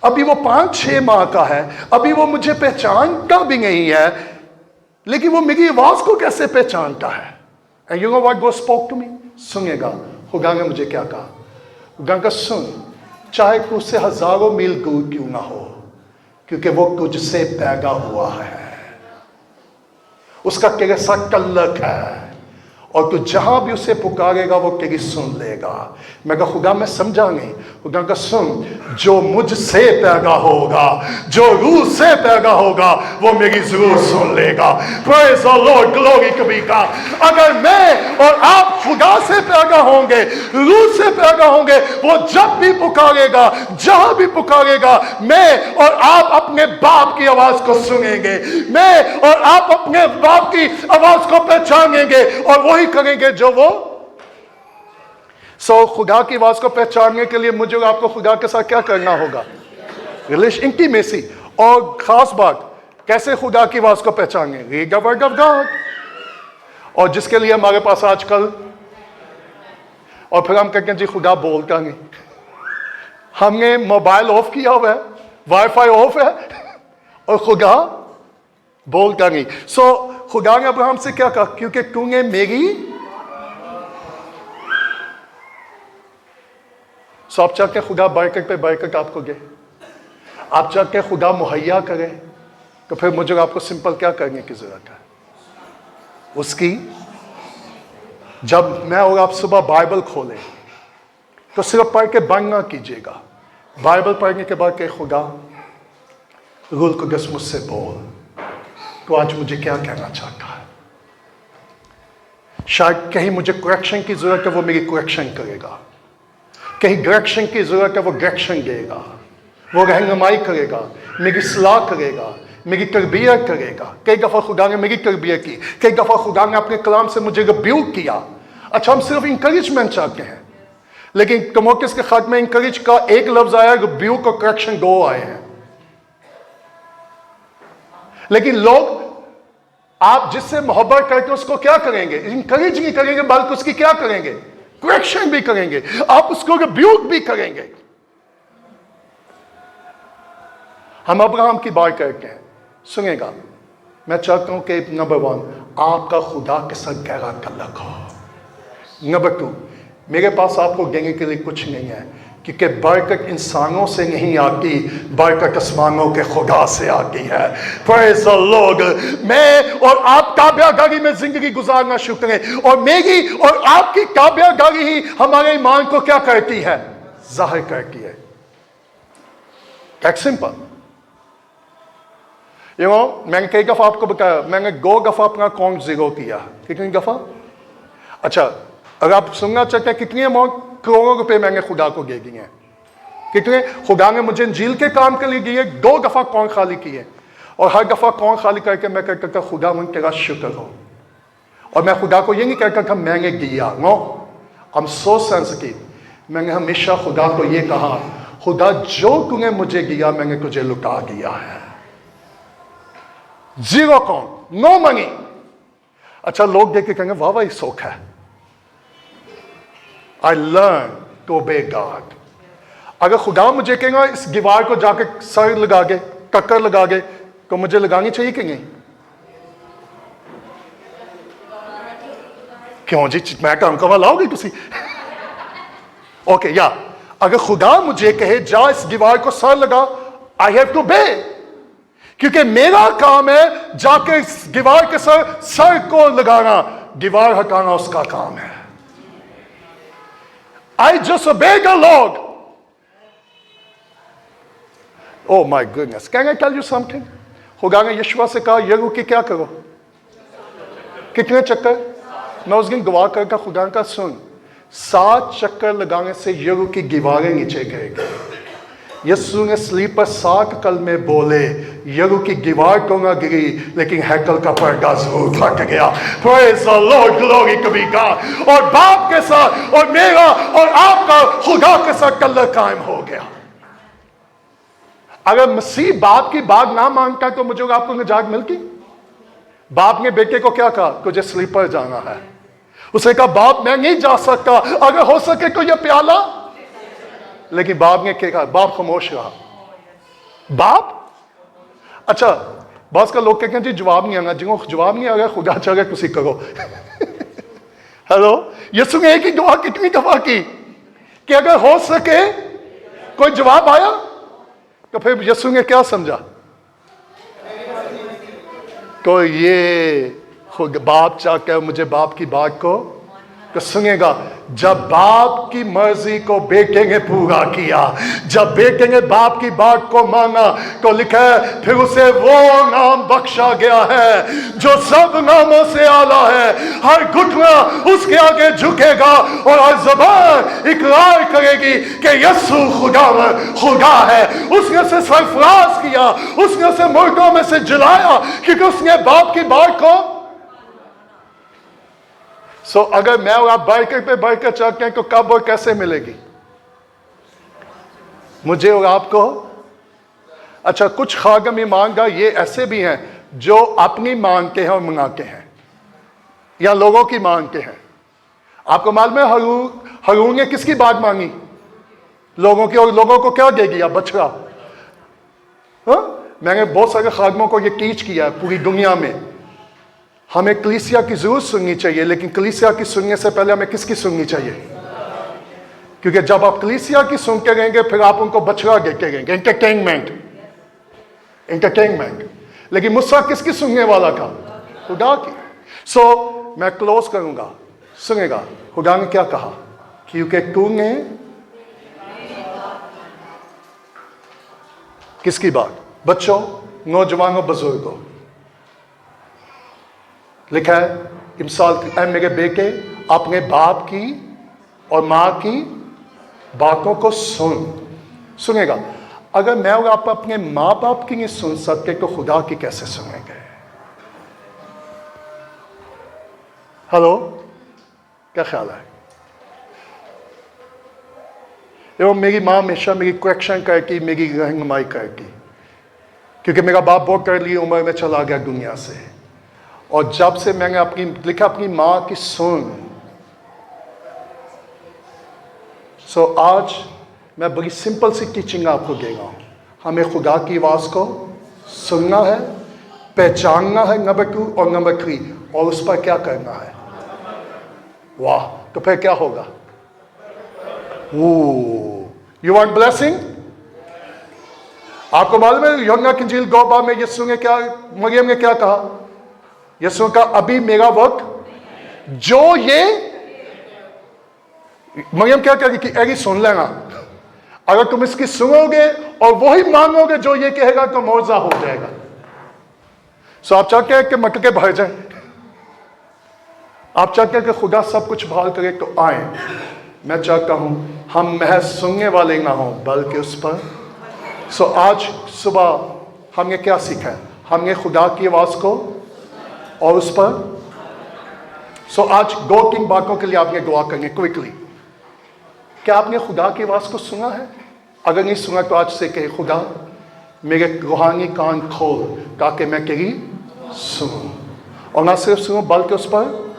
अभी वो 5-6 माह का है, अभी वो मुझे पहचानता भी नहीं है, लेकिन वो मेरी आवाज को कैसे पहचानता है? And you know what God spoke to me? सुनिएगा, खुदा ने मुझे क्या कहा? खुदा का सुन, चाहे तू उससे हजारों मील दूर क्यों ना हो, क्योंकि वो तुझसे पैदा हुआ है, उसका तेरे साथ ताल्लुक है, और तू जहां भी उसे पुकारेगा वो तेरी सुन लेगा। मैं कहा खुदा मैं समझा नहीं। खुदा का सुन, जो मुझसे पैदा होगा, जो रूह से पैदा होगा, वो मेरी जरूर सुन लेगा। प्रेज़ द लॉर्ड, ग्लोरी कभी का। अगर मैं और आप खुदा से पैदा होंगे, रूह से पैदा होंगे, वो जब भी पुकारेगा, जहां भी पुकारेगा, मैं और आप अपने बाप की आवाज को सुनेंगे, मैं और आप अपने बाप की आवाज को पहचानेंगे और वही करेंगे जो वो। खुदा की आवाज को पहचानने के लिए मुझे और आपको खुदा के साथ क्या करना होगा? Relation, intimacy. और खास बात, कैसे खुदा की आवाज को पहचानेंगे? Read the word of God. और जिसके लिए हमारे पास आजकल, और फिर हम कहते हैं जी खुदा बोलता नहीं। हमने मोबाइल ऑफ किया हुआ है وائی فائی آف ہے اور خدا بولتا نہیں. سو خدا نے ابراہم سے کیا کہا؟ کیونکہ تو نے میری سو آپ چاہتے ہیں خدا برکت پہ برکت آپ کو دے، آپ چاہتے ہیں خدا مہیا کرے، تو پھر مجھے آپ کو سمپل کیا کرنے کی ضرورت ہے؟ اس کی جب میں اور آپ صبح بائبل کھولیں تو صرف پڑھ کے بند نہ کیجیے گا. بائبل پڑھنے کے بعد کہ خدا روح القدس مجھ سے بول، تو آج مجھے کیا کہنا چاہتا ہے؟ شاید کہیں مجھے کریکشن کی ضرورت ہے، وہ میری کریکشن کرے گا. کہیں ڈائریکشن کی ضرورت ہے، وہ ڈائریکشن دے گا، وہ رہنمائی کرے گا، میری اصلاح کرے گا، میری تربیت کرے گا. کئی دفعہ خدا نے میری تربیت کی، کئی دفعہ خدا نے اپنے کلام سے مجھے ریبیوک کیا. اچھا ہم صرف انکریجمنٹ چاہتے ہیں، لیکن تموتھیوس کے خط میں انکریج کا ایک لفظ آیا، ریبیوک اور کریکشن دو آئے ہیں. لیکن لوگ آپ جس سے محبت کرتے ہیں اس کو کیا کریں گے؟ انکریج نہیں کریں گے، بلکہ اس کی کیا کریں گے؟ کریکشن بھی کریں گے، آپ اس کو ریبیوک بھی کریں گے. ہم ابراہم کی بات کرتے ہیں، سنیں گا. میں چاہتا ہوں کہ نمبر 1 آپ کا خدا کے ساتھ گہرا تعلق ہو. نمبر 2 میرے پاس آپ کو دینے کے لیے کچھ نہیں ہے، کیونکہ برکت انسانوں سے نہیں آتی، برکت آسمانوں کے خدا سے آتی ہے. پریز دی لارڈ. میں اور آپ تابع داری میں زندگی گزارنا شروع کریں، اور میری اور آپ کی تابع داری ہی ہمارے ایمان کو کیا کرتی ہے؟ ظاہر کرتی ہے. ایک سمپل میں نے کئی دفعہ آپ کو بتایا، میں نے 2 دفعہ اپنا اکاؤنٹ زیرو کیا. کتنی دفعہ؟ اچھا اگر آپ سننا چاہتے ہیں کتنی اماؤنٹ، کروڑوں روپے میں نے خدا کو دے دیے ہیں. کتنے خدا نے مجھے انجیل کے کام کے لیے دیے، 2 دفعہ اکاؤنٹ خالی کیے، اور ہر دفعہ اکاؤنٹ خالی کر کے میں کہتا تھا خدا من تیرا شکر ہو. اور میں خدا کو یہ نہیں کہتا تھا میں نے دیا، نو I'm so sensitive. میں نے ہمیشہ خدا کو یہ کہا، خدا جو تو نے مجھے دیا میں نے تجھے لٹا دیا ہے. زیرو اکاؤنٹ، نو منی. اچھا لوگ دیکھ کے کہیں گے واہ واہ سوکھ ہے. I learn to obey God. اگر خدا مجھے کہیں گا اس دیوار کو جا کے سر لگا گے، ٹکر لگا گے، تو مجھے لگانی چاہیے کہ نہیں؟ کیوں جی میں کام کما لاؤ گی تسی؟ اوکے یا اگر خدا مجھے کہے جا اس دیوار کو سر لگا، I have to obey. کیونکہ میرا کام ہے جا کے اس دیوار کے سر کو لگانا، دیوار ہٹانا اس کا کام ہے. I just obey the Lord. Oh my goodness. Can I tell you something? خدا نے یشوع سے کہا یریحو کی کیا کرو؟ کتنے چکر؟ میں اس دن دعا کر کے خدا کا سن، 7 چکر لگانے سے یریحو کی دیواریں نیچے گئے گئے. یسوع نے صلیب پر 7 کلمے بولے، یریحو کی دیوار تو نہ گری لیکن ہیکل کا پردہ ضرور پھٹ گیا. Praise the Lord, glory to be God. اور باپ کے ساتھ اور میرا اور آپ کا خدا کے ساتھ تعلق قائم ہو گیا. اگر مسیح باپ کی بات نہ مانتا تو مجھے آپ کو نجات ملتی؟ باپ نے بیٹے کو کیا کہا؟ تجھے صلیب پر جانا ہے. اس نے کہا باپ میں نہیں جا سکتا، اگر ہو سکے تو یہ پیالہ. لیکن باپ نے کیا کہا؟ باپ خاموش رہا. باپ اچھا بعض کا لوگ کہتے ہیں جی جواب نہیں آنا، جنہوں جواب نہیں آ گیا خدا چاہ گیا کسی کرو. ہیلو، یسوع نے ایک ہی دعا کتنی دفعہ کی کہ اگر ہو سکے کوئی جواب آیا تو پھر یسوع نے کیا سمجھا؟ تو یہ خود باپ چاہتا ہے مجھے باپ کی بات کو تو سنے گا. جب باپ کی مرضی کو بیٹے نے پورا کیا، جب بیٹے نے باپ کی بات کو مانا تو لکھا ہے پھر اسے وہ نام بخشا گیا ہے جو سب ناموں سے اعلیٰ ہے. ہر گھٹنا اس کے آگے جھکے گا اور ہر زبان اقرار کرے گی کہ یسوع خدا ہے. اس نے اسے سرفراز کیا، اس نے اسے مردوں میں سے جلایا کیونکہ اس نے باپ کی بات کو. سو اگر میں اور آپ برکت پہ برکت چاہتے ہیں تو کب اور کیسے ملے گی مجھے اور آپ کو؟ اچھا کچھ خادم ایماندار یہ ایسے بھی ہیں جو اپنی مانگتے ہیں اور منگاتے ہیں یا لوگوں کی مانگتے ہیں. آپ کو معلوم ہے ہارون نے کس کی بات مانگی؟ لوگوں کی، اور لوگوں کو کیا دے دیا؟ بچڑا. हाँ? मैंने बहुत सारे खादमों को ये टीच किया है पूरी दुनिया में। हमें कलीसिया की जरूर सुननी चाहिए, लेकिन कलीसिया की सुनने से पहले हमें किसकी सुननी चाहिए? क्योंकि जब आप कलीसिया की सुन के रहेंगे फिर आप उनको बछड़ा देते रहेंगे, एंटरटेनमेंट। लेकिन मूसा किसकी सुनने वाला था? खुदा की। सो मैं क्लोज करूंगा, सुनेगा खुदा ने क्या कहा, क्योंकि तूने किसकी बात? बच्चों, नौजवानों, बुजुर्गों। लिखा है इमसाल, ऐ मेरे बेटे अपने बाप की और माँ की बातों को सुनेगा। अगर मैं और आप अपने माँ बाप की नहीं सुन सकते तो खुदा की कैसे सुनेंगे? हेलो, क्या ख्याल है? एवं मेरी माँ हमेशा मेरी करेक्शन करती, मेरी रहनुमाई करती, क्योंकि मेरा बाप बहुत कर ली उम्र में चला गया दुनिया से। और जब से मैंने लिखा अपनी माँ की सुन। सो आज मैं बड़ी सिंपल सी टीचिंग आपको दे रहा हूँ। हमें खुदा की आवाज़ को सुनना है, पहचानना है, नंबर 2, और नंबर 3, और उस पर क्या करना है। वाह, तो फिर क्या होगा? You want blessing? आपको मालूम है यूहन्ना की इंजील 2 बाब में यीशु ने क्या, मरियम ने क्या कहा? यीशु का अभी मेरा वक्त, जो ये मरियम क्या कहेगी कि ऐसी सुन लेना, अगर तुम इसकी सुनोगे और वही मांगोगे जो ये कहेगा तो मौजा हो जाएगा। सो आप चाहते हैं कि मटके भर जाए, आप चाहते हैं कि खुदा सब कुछ बहाल करे, तो आए। मैं चाहता हूं हम महज सुनने वाले ना हो बल्कि उस पर। सो आज सुबह हमने क्या सीखा है? हमने खुदा की आवाज को और उस पर। सो आज 2-3 बातों के लिए आपने दुआ करनी क्विकली। क्या आपने खुदा की आवाज को सुना है? अगर नहीं सुना तो आज से कहे, खुदा मेरे रूहानी कान खोल ताकि मैं तेरी सुनूं, और ना सिर्फ सुनूं बल्कि उस पर।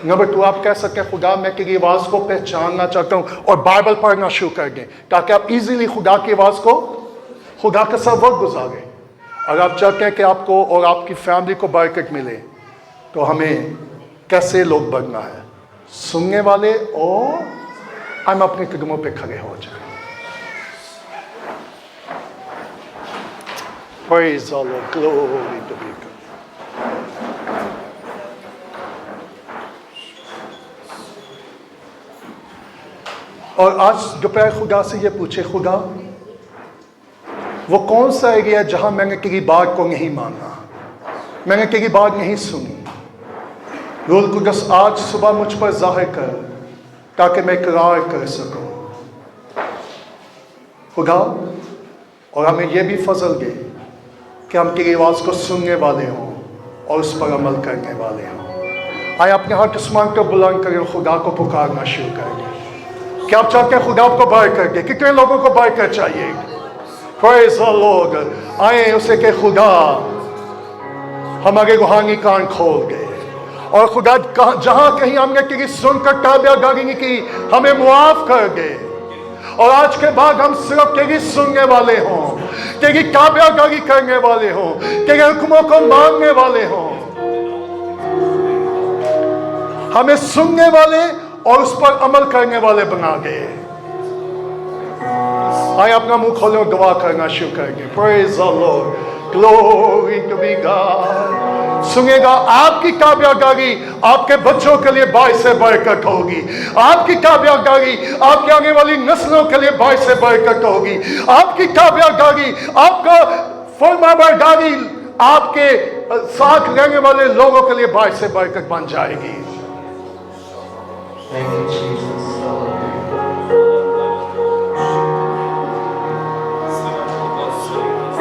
नंबर 2, आप कह सकते हैं, खुदा मैं तेरी आवाज को पहचानना चाहता हूं, और बाइबल पढ़ना शुरू कर दें ताकि आप इजीली खुदा की आवाज को, खुदा का सब वक्त गुजारें। अगर आप चाहते हैं कि आपको और आपकी फैमिली को बरकत मिले तो हमें कैसे लोग बनना है? सुनने वाले, और हम अपने कदमों पे खड़े हो जाए। Praise the Lord, glory to be God. और आज दोपहर खुदा से ये पूछे, खुदा वो कौन सा एरिया है जहां मैंने तेरी बात को नहीं माना, मैंने तेरी बात नहीं सुनी। रूल कुदस आज सुबह मुझ पर जाहिर कर ताकि मैं इकरार कर सकूं खुदा, और हमें यह भी फजल दे कि हम तेरी आवाज को सुनने वाले हों और उस पर अमल करने वाले हों। आए अपने हाथ आसमान को बुलंद करें, खुदा को पुकारना शुरू कर दें। क्या आप चाहते हैं खुदा आपको बरकत दे? कितने लोगों को बरकत चाहिए? Praise the Lord। आए उसे के खुदा हमारे रूहानी कान खोल दे, और खुदा जहां कहीं हमने तेरी सुनकर ताबियादारी नहीं की, हमें मुआफ कर दे। और आज के बाद हम सिर्फ तेरी सुनने वाले हों, तेरी ताबियादारी करने वाले हों, तेरे हुक्मों को मानने वाले हों। हमें सुनने वाले और उस पर अमल करने वाले बना दे। आए अपना मुंह खोले और दुआ करना शुरू करेंगे। Praise the Lord, glory to be God। सुनेगा आपकी ताबियादारी आपके बच्चों के लिए बाइस बरकत होगी, आपकी ताबियादारी आपकी आने वाली नस्लों के लिए बाइस बरकत होगी, आपकी ताबियादारी आपका फरमाबरदारी आपके साथ रहने वाले लोगों के लिए बाइस बरकत बन जाएगी। Thank you, Jesus.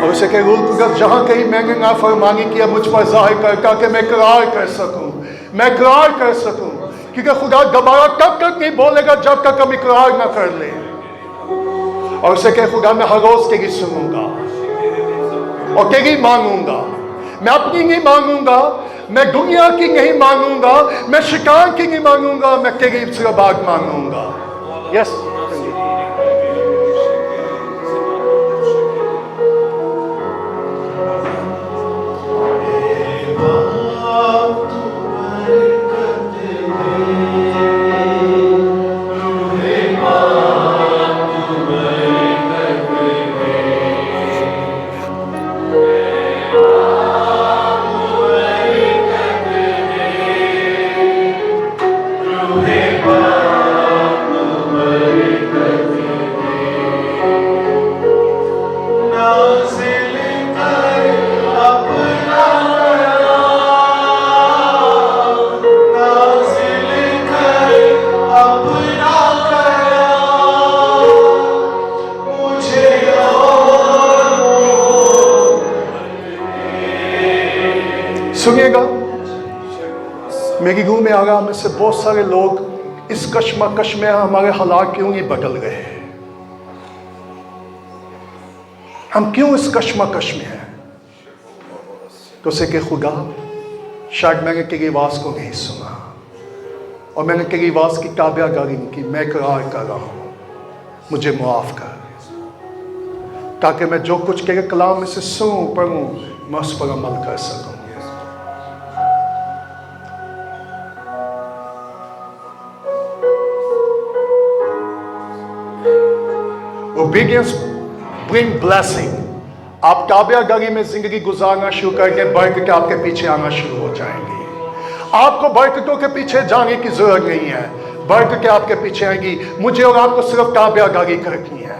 और उसे कहे, रूल कुदस जहां कहीं मैंने नाफरमानी किया मुझ पर जाहिर कर ताकि मैं इकरार कर सकूं, मैं इकरार कर सकूं, क्योंकि खुदा दोबारा तब तक नहीं बोलेगा जब तक हम इकरार ना कर ले। और उसे कहे, खुदा मैं हर रोज तेरी सुनूंगा और तेरी मांगूंगा, मैं अपनी नहीं मांगूंगा, मैं दुनिया की नहीं मांगूंगा, मैं शिकार की नहीं मांगूंगा, मैं तेरी सिर्फ बात मांगूंगा। यस, سنیے گا، میری روح میں آ رہا میں سے بہت سارے لوگ اس کشمکش میں ہمارے حالات کیوں نہیں بدل رہے؟ ہم کیوں اس کشمکش میں ہیں؟ تو اسے کہ خدا شاید میں نے تیری آواز کو نہیں سنا، اور میں نے تیری آواز کی تابع داری نہیں کی، میں اقرار کر رہا ہوں، مجھے معاف کر، تاکہ میں جو کچھ تیرے کلام میں سے سنوں پڑھوں میں اس پر عمل کر سکوں۔ Obedience bring blessing. آپ تابع داری میں زندگی گزارنا شروع کر کے برکتیں آپ کے پیچھے آنا شروع ہو جائیں گی۔ آپ کو برکتوں کے پیچھے جانے کی ضرورت نہیں ہے، برکتیں آپ کے پیچھے آئیں گی۔ مجھے اور آپ کو صرف تابع داری کرنی ہے۔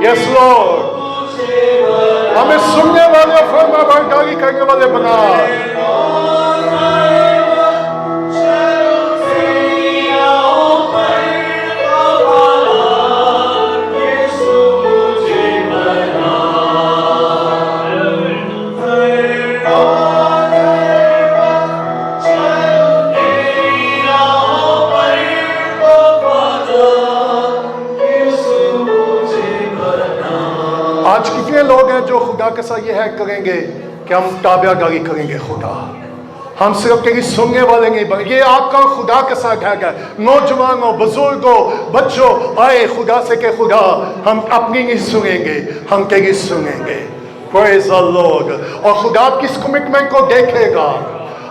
Yes, Lord. ہمیں سننے والے اور فرما برداری کرنے والے بنا۔ آج کتنے لوگ ہیں جو خدا کے ساتھ یہ ہے کریں گے کہ ہم تابع داری کریں گے خدا، ہم صرف تیری سننے والے نہیں بنے۔ یہ آپ کا خدا کے ساتھ ہے گا، نوجوانوں، بزرگوں، بچوں، آئے خدا سے کہ خدا ہم اپنی نہیں سنیں گے، ہم تیری سنیں گے۔ Praise the Lord۔ اور خدا آپ کی اس کمٹمنٹ کو دیکھے گا،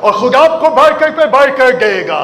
اور خدا آپ کو برکت پہ برکت دے گا۔